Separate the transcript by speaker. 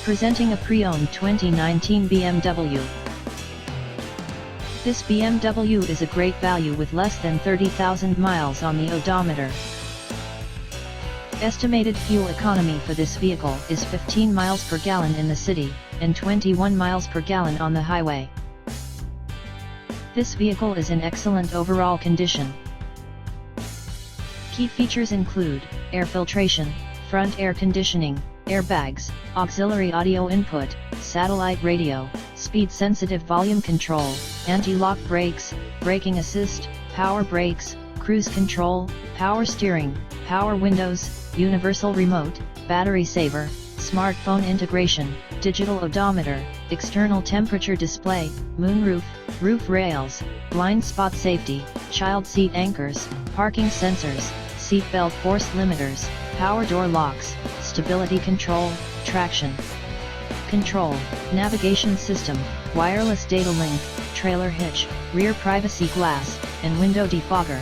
Speaker 1: Presenting a pre-owned 2019 BMW. This BMW is a great value with less than 30,000 miles on the odometer. Estimated fuel economy for this vehicle is 15 miles per gallon in the city, and 21 miles per gallon on the highway. This vehicle is in excellent overall condition. Key features include air filtration, front air conditioning, airbags, auxiliary audio input, satellite radio, speed-sensitive volume control, anti-lock brakes, braking assist, power brakes, cruise control, power steering, power windows, universal remote, battery saver, smartphone integration, digital odometer, external temperature display, moonroof, roof rails, blind spot safety, child seat anchors, parking sensors, seat belt force limiters, power door locks, stability control, traction control, navigation system, wireless data link, trailer hitch, rear privacy glass, and window defogger.